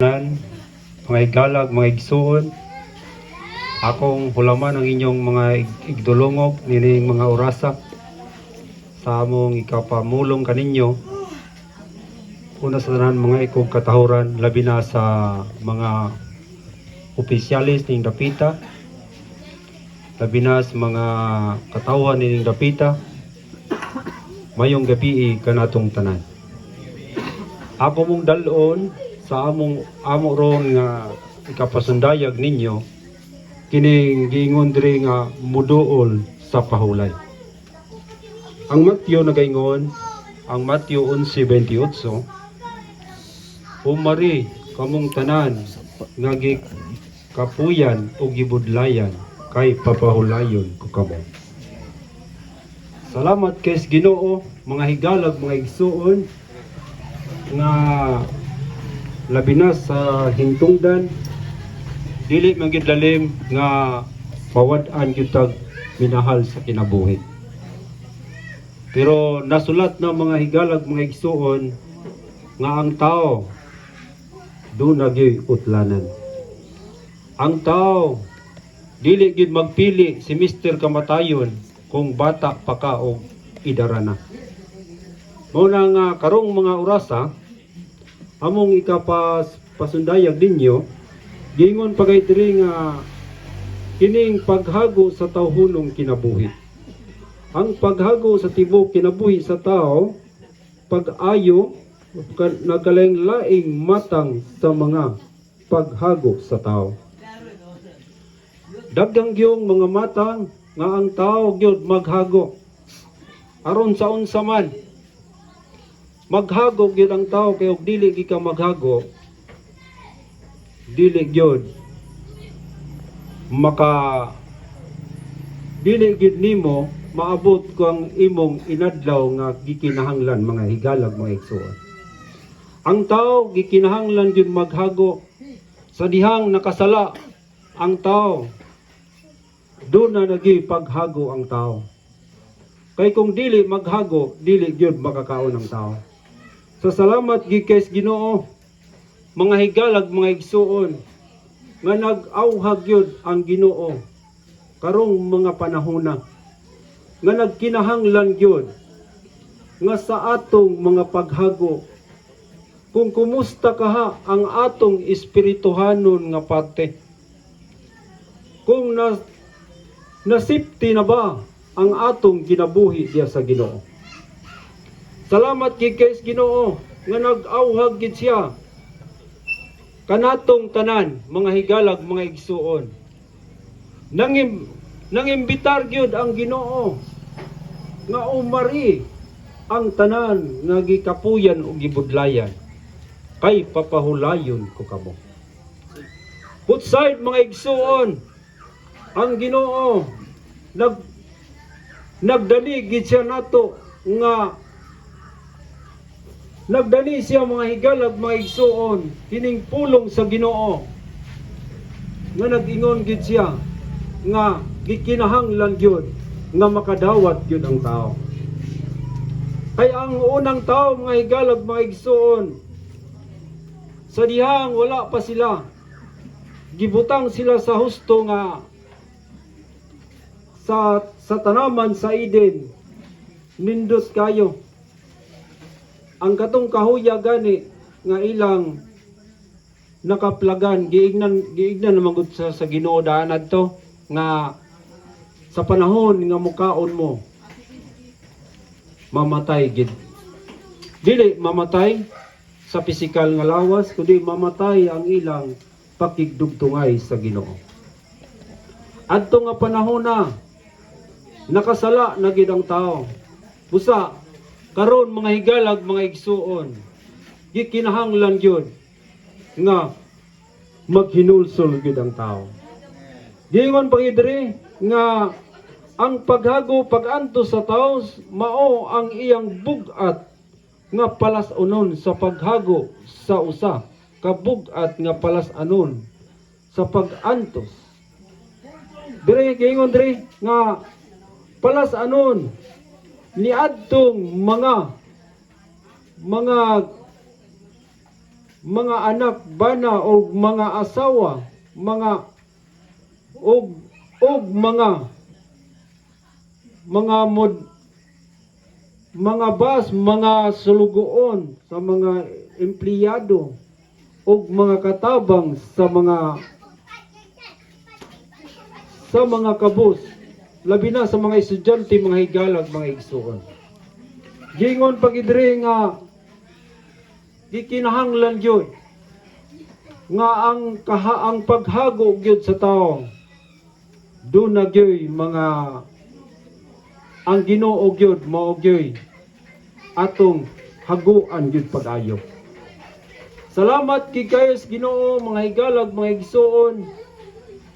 Mga igalag, mga igsuon, akong hulaman ang inyong mga igdulungog nining mga orasa sa among ikapamulong kaninyo. Una sa tanan mga ikog katahuran, labi na sa mga opisyalis ning dapita, labi na sa mga katawhan ning dapita. Mayong gabi kanatong tanan. Ako mong dalon sa amo ron nga ikapasundayag ninyo kining giingon diri nga muduol sa pahulay. Ang Mateo nagaingon, ang Mateo 11:28, umari kamong tanan nga gikapuyan o gibudlayan kay papahulayon ko kamo. Salamat kay Ginoo, mga higalag, mga igsuon nga labi na sa hingtungdan dili magidlalim nga pawad-an gyud tag minahal sa kinabuhi. Pero nasulat na mga higalag, mga igsuon nga ang tao do nagyoy utlanan. Ang tao dili gid magpili si Mr. Kamatayon kung bata pa ka o idarana. Muna nga karong mga orasa among pasundayag ninyo, gingon pagay diri nga kining paghago sa tawhunong kinabuhi. Ang paghago sa tibok kinabuhi sa tao, pag-ayo nagalaing-laing matang sa mga paghago sa tao. Daghang gyung mga matang nga ang tao gyud maghago. Aron sa unsa man maghago gyud ang tao kay og dili gi ka maghago, dili gyud dili gyud nimo maabot kung imong inadlaw nga gikinahanglan, mga higalag, mga igsuon. Ang tao gikinahanglan gyud maghago sa dihang nakasala ang tao. Doon na nagi paghago ang tao. Kay kung dili maghago, dili gyud makakaon ang tao. So salamat gikay Ginoo, mga higalag, mga igsuon, nga nag-awhag yun ang Ginoo karong mga panahona, nga nagkinahanglan yun nga sa atong mga paghago, kung kumusta kaha ang atong espirituhanon nga parte, kung nasipti na ba ang atong ginabuhi diya sa Ginoo. Salamat kay Ginoo nga nag-awhag gid siya kanatong tanan, mga higalag, mga igsuon. Nangimbitar gyud ang Ginoo nga umari ang tanan nga gikapuyan o gibudlayan kay papahulayon ko kamo. Put side, mga igsuon, ang Ginoo nagdali gid siya nato nga nagdali siya, mga higalag, mga igsuon, kining pulong sa Ginoo nga nag-ingon gid siya nga gikinahanglan gyud nga makadawat gyud ang tao. Kay ang unang tao, mga higalag, mga igsuon, sa dihang wala pa sila, gibutang sila sa husto nga sa tanaman sa Eden, nindot kayo. Ang katong kahuya gani nga ilang nakaplagan, giignan naman gud sa Ginoo daan adto nga sa panahon nga mukaon mo mamatay gid. Dili mamatay sa pisikal nga lawas, kundi mamatay ang ilang pakigdugtungay sa Ginoo. Adto nga panahon na nakasala na gid ang tao. Busa karon, mga higalag, mga igsuon, gikinahanglan gyud nga maghinulsol gyud ang tao. Giingon pangidiri nga ang paghago, pag-anto sa tao, mao ang iyang bugat nga palas-anon sa paghago sa usa, kabugat nga palas-anon sa pag-antos. Dire giingon dire nga palas-anon niadtong mga mga anak bana o mga asawa, mga og mga bas, mga sulugoon sa mga empleyado og mga katabang sa mga kabus, labi na sa mga estudyante, mga higalag, mga igsuon. Gingon pagidre nga gikinahanglan gyud nga ang paghago gyud sa tao do na gyud mga ang Ginoo gyud mao gyud atong haguan gyud pag-ayo. Salamat kay kayos Ginoo, mga higalag, mga igsuon,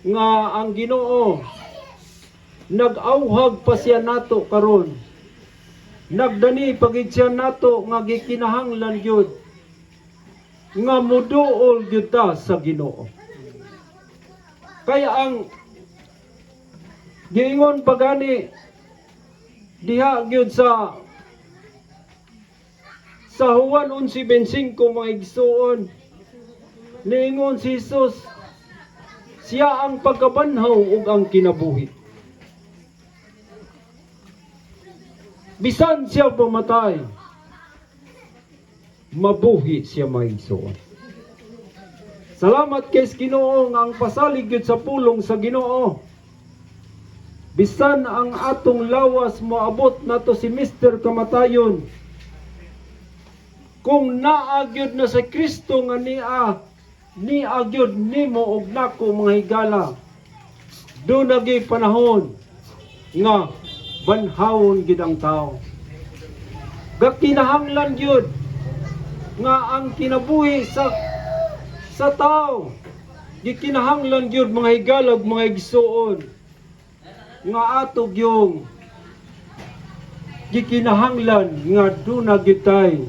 nga ang Ginoo nag-auhag pa siya nato karon. Nagdani pagid siya nato nga gikinahanglan gyud nga muduol gyud ta sa Ginoo. Kaya ang giingon pagani diha gyud sa Juan 11:25 mga igsuon, niingon si Jesus, siya ang pagkabanhaw ug ang kinabuhi. Bisan siya pamatay, mabuhi siya mga igsuon. Salamat kay Ginoo nga ang pasalig gyud sa pulong sa Ginoo. Bisan ang atong lawas moabot nato si Mr. Kamatayon, kung naagyod na sa Kristo nga niagyod nimo og nako mga higala, do nagay panahon nga banhawon gid ang tao. Gakinahanglan gyud nga ang kinabuhi sa tao gikinahanglan gyud mga higalag, mga igsuon, nga ato gyung gikinahanglan nga do na gitay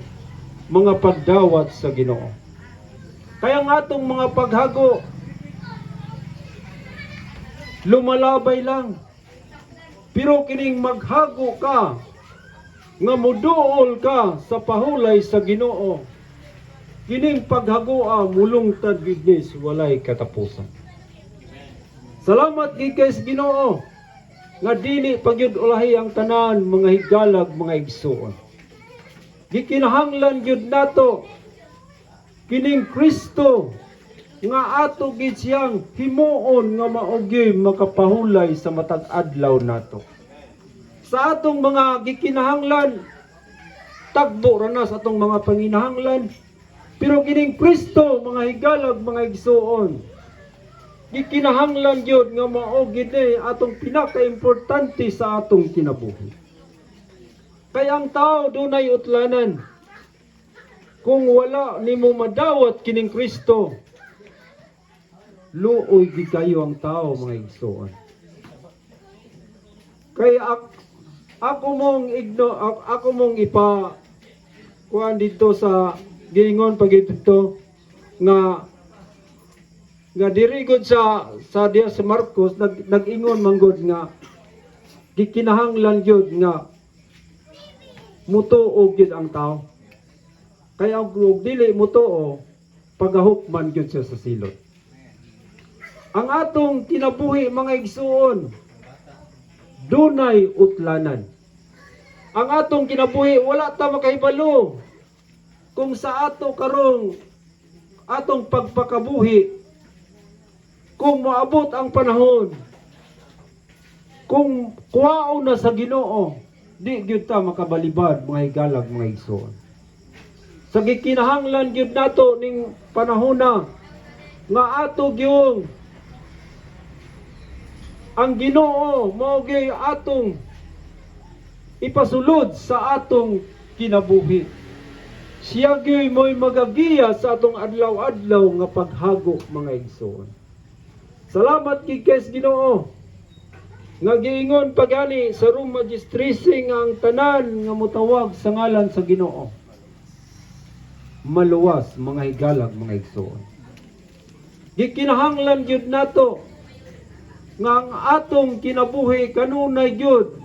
mga pagdawat sa Ginoo. Kaya nga atong mga paghago lumalabay lang, pero kining maghago ka nga muduol ka sa pahulay sa Ginoo, kining paghagoa mulungtad gidnis walay katapusan. Salamat kay Ginoo nga dili pagyud ulahi ang tanan mga higalag, mga igsuon. Gikinahanglan gyud nato kining Kristo nga ato gid siyang himuon nga maogi makapahulay sa matag adlaw nato. Sa atong mga gikinahanglan, tagbo ra na sa atong mga panginahanglan, pero kining Kristo mga higalag, mga igsuon, gikinahanglan gyud nga mao gid atong pinakaimportante sa atong kinabuhi. Kaya ang tao dunay utlanan. Kung wala nimo madawat kining Kristo, luoy gid kayo ang tao mga igsuon. Kaya ako mong ipa kuan dito sa giingon pag dito nga diri gud sa diya sa Marcos nag-ingon manggod nga gikinahanglan gyud nga mutuo gyud ang tao. Kaya og dili mutuo, pagahukman gyud siya sa silot. Ang atong kinabuhi mga igsuon, dunay utlanan. Ang atong kinabuhi wala ta makahibalo kung sa ato karong atong pagpakabuhi, kung maabot ang panahon, kung kuwaon na sa Ginoo, di gyud ta makabalibad mga higalag, mga igsoon. Sa gikinahanglan gyud nato ning panahona nga ato gyung ang Ginoo mao gyud atong ipasulod sa atong kinabuhi. Siya gyud mo'y magagiya sa atong adlaw-adlaw nga paghago mga igsoon. Salamat kay Ginoo nga giingon pagani sa room magistracy nga ang tanan nga mutawag sa ngalan sa Ginoo maluwas mga higalag, mga igsoon. Gikinahanglan gyud nato nga ang atong kinabuhi kanunay gyud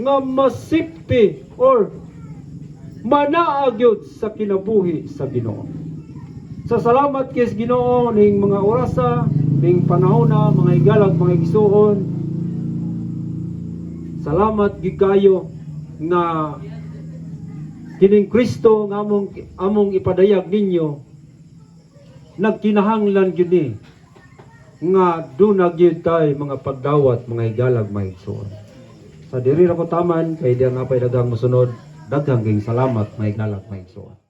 nga masipti or manaa gyud sa kinabuhi sa Ginoo. Sa salamat kay Ginoo ning mga orasa, ning panahon na mga higalag, mga igsuon. Salamat gid kayo nga kining Kristo nga among ipadayag ninyo nagkinahanglan gyud ni nga dunag gyud tay mga pagdawat, mga higalag, mga igsuon. Sa diri ra ko taman kay diya nga pay daghang mosunod, daghang ging salamat, mga higalag, mga igsuon.